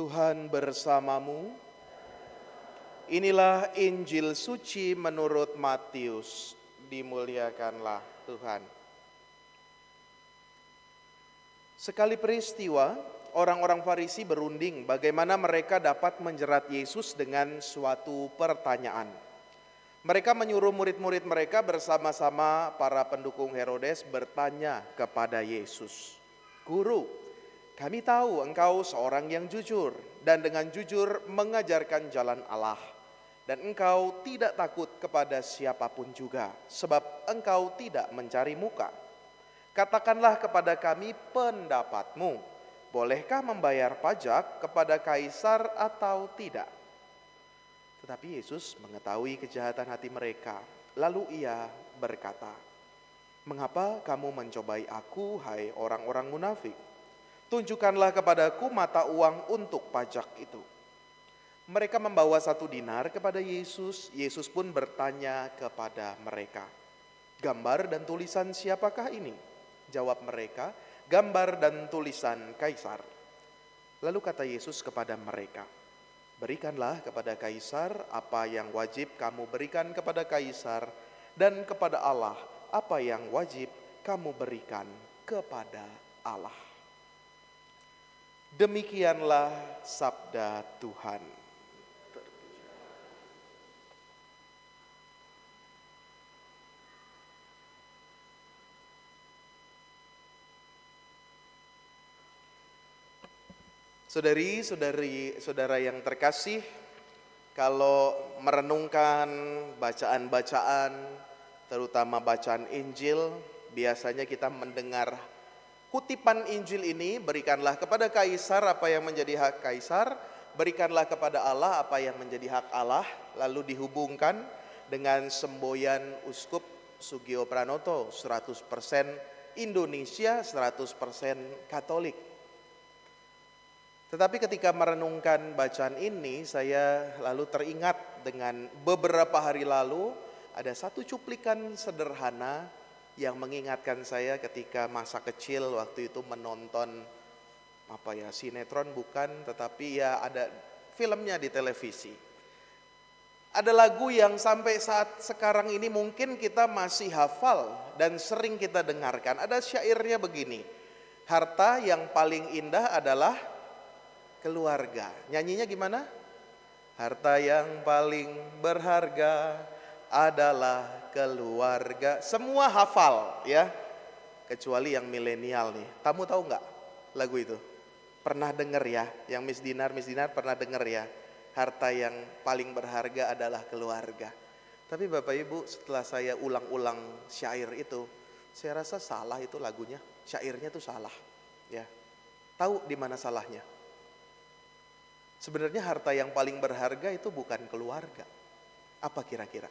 Tuhan bersamamu. Inilah Injil suci menurut Matius. Dimuliakanlah Tuhan. Sekali peristiwa, orang-orang Farisi berunding bagaimana mereka dapat menjerat Yesus dengan suatu pertanyaan. Mereka menyuruh murid-murid mereka bersama-sama para pendukung Herodes bertanya kepada Yesus, "Guru, kami tahu engkau seorang yang jujur dan dengan jujur mengajarkan jalan Allah. Dan engkau tidak takut kepada siapapun juga, sebab engkau tidak mencari muka. Katakanlah kepada kami pendapatmu, bolehkah membayar pajak kepada kaisar atau tidak?" Tetapi Yesus mengetahui kejahatan hati mereka, lalu ia berkata, "Mengapa kamu mencobai aku, hai orang-orang munafik? Tunjukkanlah kepadaku mata uang untuk pajak itu." Mereka membawa 1 dinar kepada Yesus. Yesus pun bertanya kepada mereka, "Gambar dan tulisan siapakah ini?" Jawab mereka, "Gambar dan tulisan Kaisar." Lalu kata Yesus kepada mereka, "Berikanlah kepada Kaisar apa yang wajib kamu berikan kepada Kaisar, dan kepada Allah apa yang wajib kamu berikan kepada Allah." Demikianlah sabda Tuhan. Saudari-saudari, saudara yang terkasih, kalau merenungkan bacaan-bacaan, terutama bacaan Injil, biasanya kita mendengar kutipan Injil ini, "Berikanlah kepada Kaisar apa yang menjadi hak Kaisar, berikanlah kepada Allah apa yang menjadi hak Allah," lalu dihubungkan dengan semboyan Uskup Sugio Pranoto, 100% Indonesia, 100% Katolik. Tetapi ketika merenungkan bacaan ini, saya lalu teringat dengan beberapa hari lalu ada satu cuplikan sederhana yang mengingatkan saya ketika masa kecil waktu itu menonton sinetron bukan, tetapi ya ada filmnya di televisi. Ada lagu yang sampai saat sekarang ini mungkin kita masih hafal dan sering kita dengarkan. Ada syairnya begini, "Harta yang paling indah adalah keluarga." Nyanyinya gimana? "Harta yang paling berharga adalah keluarga." Semua hafal ya, kecuali yang milenial nih. Kamu tahu nggak lagu itu? Pernah denger ya? Yang Miss Dinar pernah denger ya? Harta yang paling berharga adalah keluarga. Tapi Bapak Ibu, setelah saya ulang-ulang syair itu, saya rasa salah itu lagunya. Syairnya tuh salah ya. Tahu di mana salahnya? Sebenarnya harta yang paling berharga itu bukan keluarga. Apa kira-kira?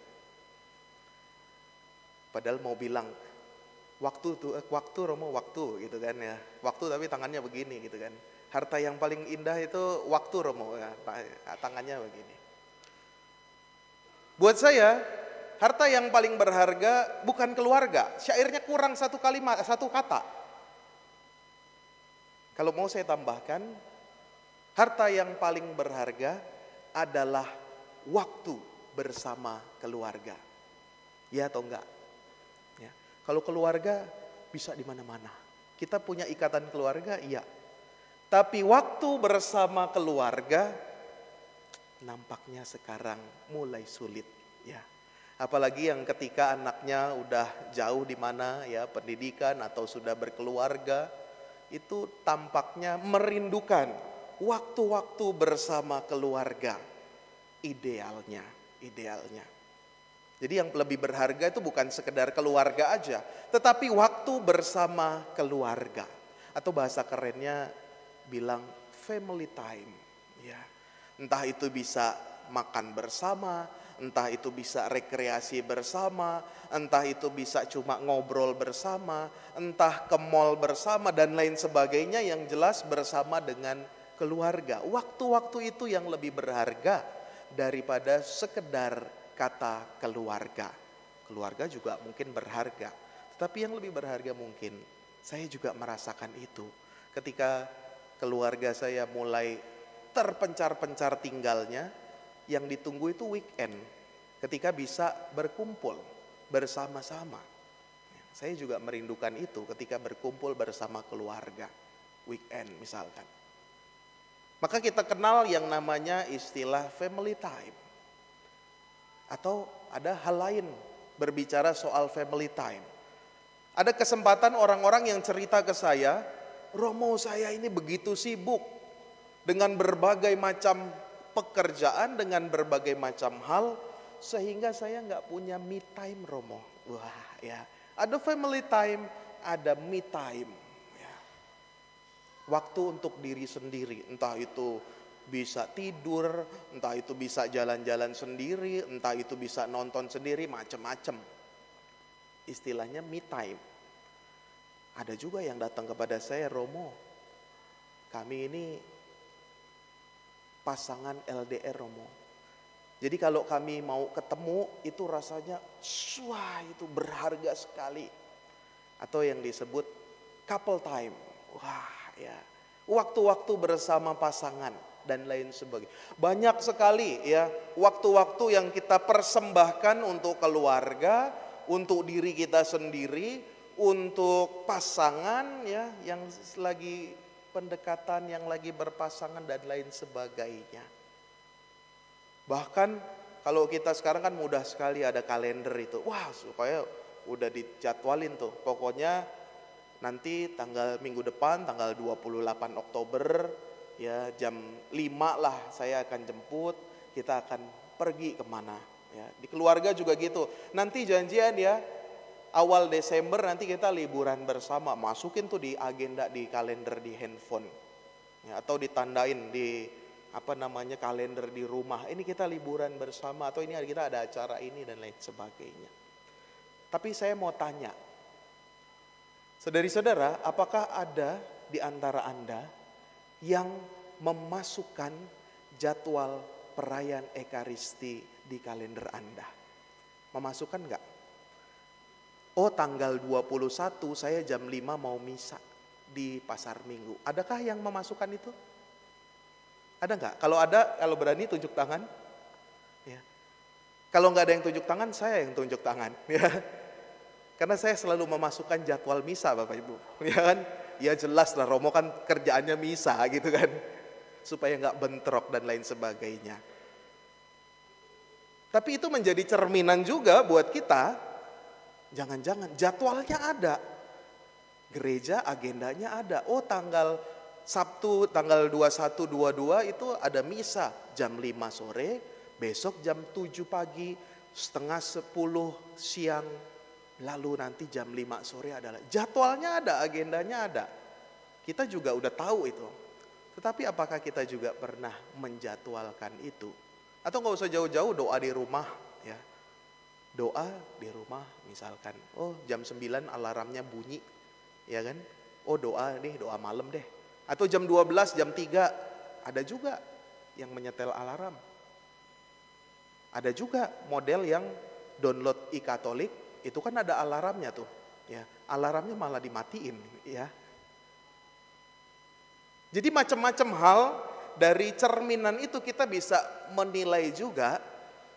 Padahal mau bilang waktu Romo, waktu gitu kan ya. Waktu tapi tangannya begini gitu kan. Harta yang paling indah itu waktu Romo, ya, tangannya begini. Buat saya, harta yang paling berharga bukan keluarga. Syairnya kurang satu kalimat, satu kata. Kalau mau saya tambahkan, harta yang paling berharga adalah waktu bersama keluarga. Ya atau enggak? Ya. Kalau keluarga bisa di mana-mana. Kita punya ikatan keluarga, iya. Tapi waktu bersama keluarga nampaknya sekarang mulai sulit, ya. Apalagi yang ketika anaknya udah jauh di mana ya pendidikan atau sudah berkeluarga, itu tampaknya merindukan waktu-waktu bersama keluarga. Idealnya. Jadi yang lebih berharga itu bukan sekedar keluarga aja, tetapi waktu bersama keluarga. Atau bahasa kerennya bilang family time. Ya. Entah itu bisa makan bersama, entah itu bisa rekreasi bersama, entah itu bisa cuma ngobrol bersama, entah ke mall bersama dan lain sebagainya, yang jelas bersama dengan keluarga. Waktu-waktu itu yang lebih berharga daripada sekedar kata keluarga. Keluarga juga mungkin berharga, tetapi yang lebih berharga mungkin, saya juga merasakan itu ketika keluarga saya mulai terpencar-pencar tinggalnya, yang ditunggu itu weekend, ketika bisa berkumpul bersama-sama. Saya juga merindukan itu ketika berkumpul bersama keluarga, weekend misalkan. Maka kita kenal yang namanya istilah family time. Atau ada hal lain berbicara soal family time. Ada kesempatan orang-orang yang cerita ke saya, Romo, saya ini begitu sibuk dengan berbagai macam pekerjaan, dengan berbagai macam hal, sehingga saya nggak punya me time, Romo. Wah ya, ada family time, ada me time. Ya. Waktu untuk diri sendiri, entah itu bisa tidur, entah itu bisa jalan-jalan sendiri, entah itu bisa nonton sendiri, macam-macam. Istilahnya me time. Ada juga yang datang kepada saya, Romo, kami ini pasangan LDR, Romo. Jadi kalau kami mau ketemu itu rasanya wah itu berharga sekali. Atau yang disebut couple time. Wah ya, waktu-waktu bersama pasangan dan lain sebagainya. Banyak sekali ya waktu-waktu yang kita persembahkan untuk keluarga, untuk diri kita sendiri, untuk pasangan ya yang lagi pendekatan, yang lagi berpasangan dan lain sebagainya. Bahkan kalau kita sekarang kan mudah sekali ada kalender itu. Wah, supaya udah dijadwalin tuh. Pokoknya nanti tanggal minggu depan tanggal 28 Oktober ya jam 5 lah saya akan jemput, kita akan pergi kemana ya. Di keluarga juga gitu. Nanti janjian ya awal Desember nanti kita liburan bersama, masukin tuh di agenda di kalender di handphone ya, atau ditandain di kalender di rumah. Ini kita liburan bersama, atau ini kita ada acara ini dan lain sebagainya. Tapi saya mau tanya, saudari-saudara, apakah ada di antara Anda yang memasukkan jadwal perayaan Ekaristi di kalender Anda? Memasukkan enggak? Oh, tanggal 21 saya jam 5 mau misa di Pasar Minggu. Adakah yang memasukkan itu? Ada enggak? Kalau ada, kalau berani tunjuk tangan. Ya. Kalau enggak ada yang tunjuk tangan, saya yang tunjuk tangan. Ya. Karena saya selalu memasukkan jadwal misa, Bapak Ibu. Ya kan? Ya jelas lah, Romo kan kerjaannya misa gitu kan. Supaya enggak bentrok dan lain sebagainya. Tapi itu menjadi cerminan juga buat kita. Jangan-jangan jadwalnya ada. Gereja agendanya ada. Oh, tanggal Sabtu tanggal 21 22 itu ada misa jam 5 sore, besok jam 7 pagi, setengah 10 siang, lalu nanti jam 5 sore adalah jadwalnya ada, agendanya ada. Kita juga udah tahu itu. Tetapi apakah kita juga pernah menjadwalkan itu? Atau nggak usah jauh-jauh, doa di rumah ya. Doa di rumah misalkan, oh jam 9 alarmnya bunyi, ya kan? Oh doa nih, doa malam deh. Atau jam 12, jam 3, ada juga yang menyetel alarm. Ada juga model yang download e-Katolik, itu kan ada alarmnya tuh. Ya, alarmnya malah dimatiin ya. Jadi macam-macam hal dari cerminan itu kita bisa menilai juga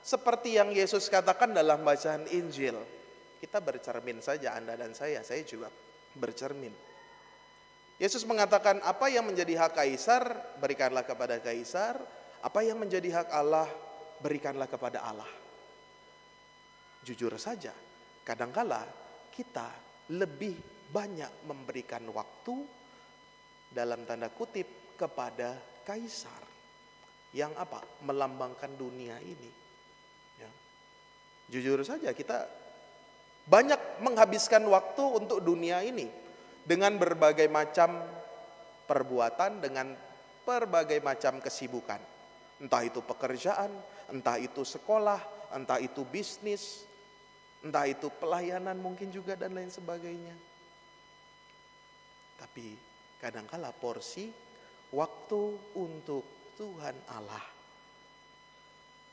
seperti yang Yesus katakan dalam bacaan Injil. Kita bercermin saja, Anda dan saya juga bercermin. Yesus mengatakan apa yang menjadi hak Kaisar berikanlah kepada Kaisar, apa yang menjadi hak Allah berikanlah kepada Allah. Jujur saja, kadangkala kita lebih banyak memberikan waktu dalam tanda kutip kepada Kaisar yang apa? Melambangkan dunia ini. Ya. Jujur saja kita banyak menghabiskan waktu untuk dunia ini. Dengan berbagai macam perbuatan, dengan berbagai macam kesibukan. Entah itu pekerjaan, entah itu sekolah, entah itu bisnis, entah itu pelayanan mungkin juga dan lain sebagainya. Tapi kadangkala porsi waktu untuk Tuhan Allah,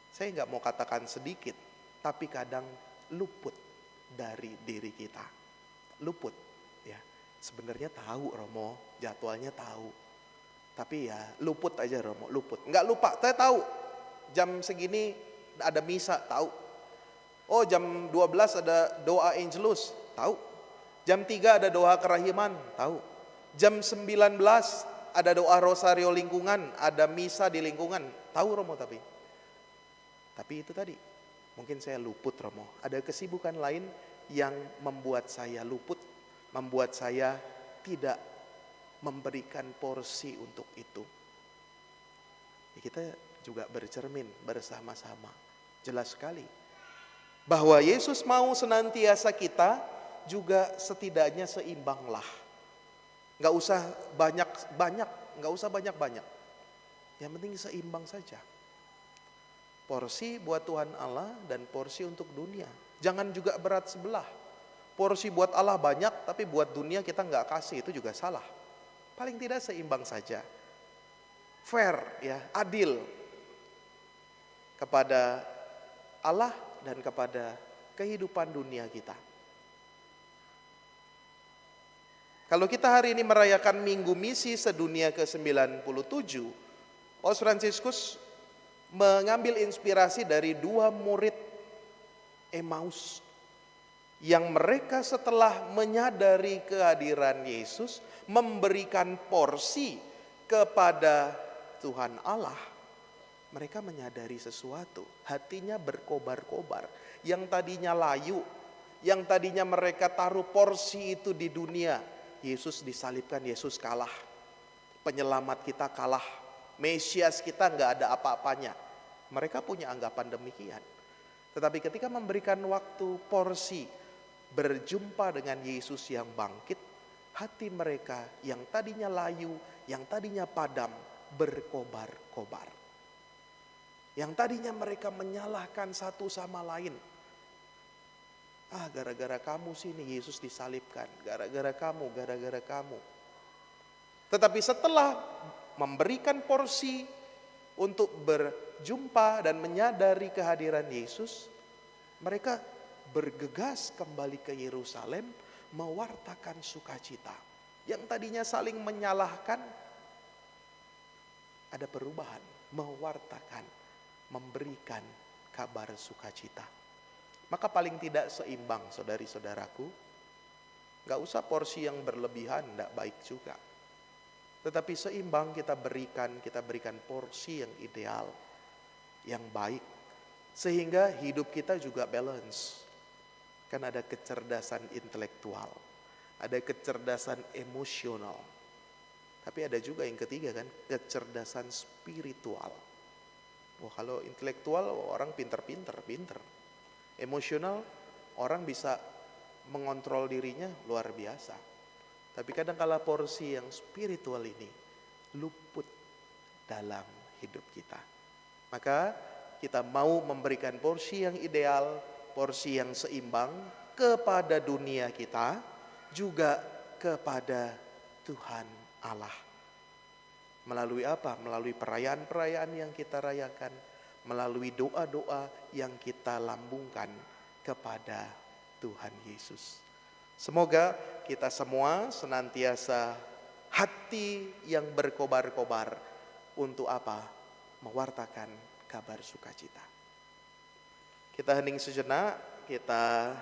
saya nggak mau katakan sedikit, tapi kadang luput dari diri kita. Luput ya. Sebenarnya tahu Romo, jadwalnya tahu. Tapi ya luput aja Romo, luput. Enggak lupa, saya tahu jam segini ada misa, tahu. Oh jam 12 ada doa Angelus, tahu. Jam 3 ada doa kerahiman, tahu. Jam 19 ada doa rosario lingkungan, ada misa di lingkungan, tahu Romo. Tapi itu tadi, mungkin saya luput Romo. Ada kesibukan lain yang membuat saya luput, membuat saya tidak memberikan porsi untuk itu. Ya, kita juga bercermin bersama-sama. Jelas sekali bahwa Yesus mau senantiasa kita juga setidaknya seimbanglah. Nggak usah banyak-banyak, nggak usah banyak-banyak. Yang penting seimbang saja. Porsi buat Tuhan Allah dan porsi untuk dunia. Jangan juga berat sebelah. Porsi buat Allah banyak, tapi buat dunia kita nggak kasih, itu juga salah. Paling tidak seimbang saja. Fair ya, adil kepada Allah dan kepada kehidupan dunia kita. Kalau kita hari ini merayakan Minggu Misi Sedunia ke-97, Paus Fransiskus mengambil inspirasi dari 2 murid Emmaus yang mereka setelah menyadari kehadiran Yesus memberikan porsi kepada Tuhan Allah. Mereka menyadari sesuatu, hatinya berkobar-kobar. Yang tadinya layu, yang tadinya mereka taruh porsi itu di dunia, Yesus disalibkan, Yesus kalah. Penyelamat kita kalah, Mesias kita nggak ada apa-apanya. Mereka punya anggapan demikian. Tetapi ketika memberikan waktu porsi berjumpa dengan Yesus yang bangkit, hati mereka yang tadinya layu, yang tadinya padam, berkobar-kobar. Yang tadinya mereka menyalahkan satu sama lain. Gara-gara kamu sini Yesus disalibkan, gara-gara kamu. Tetapi setelah memberikan porsi untuk berjumpa dan menyadari kehadiran Yesus, mereka bergegas kembali ke Yerusalem, mewartakan sukacita. Yang tadinya saling menyalahkan, ada perubahan, mewartakan, memberikan kabar sukacita. Maka paling tidak seimbang saudari-saudaraku. Gak usah porsi yang berlebihan, gak baik juga. Tetapi seimbang kita berikan porsi yang ideal, yang baik. Sehingga hidup kita juga balance. Kan ada kecerdasan intelektual, ada kecerdasan emosional. Tapi ada juga yang ketiga kan, kecerdasan spiritual. Wah, kalau intelektual orang pinter. Emosional orang bisa mengontrol dirinya luar biasa. Tapi kadang-kala porsi yang spiritual ini luput dalam hidup kita. Maka kita mau memberikan porsi yang ideal, porsi yang seimbang kepada dunia kita, juga kepada Tuhan Allah. Melalui apa? Melalui perayaan-perayaan yang kita rayakan, melalui doa-doa yang kita lambungkan kepada Tuhan Yesus. Semoga kita semua senantiasa hati yang berkobar-kobar untuk apa? Mewartakan kabar sukacita. Kita hening sejenak, kita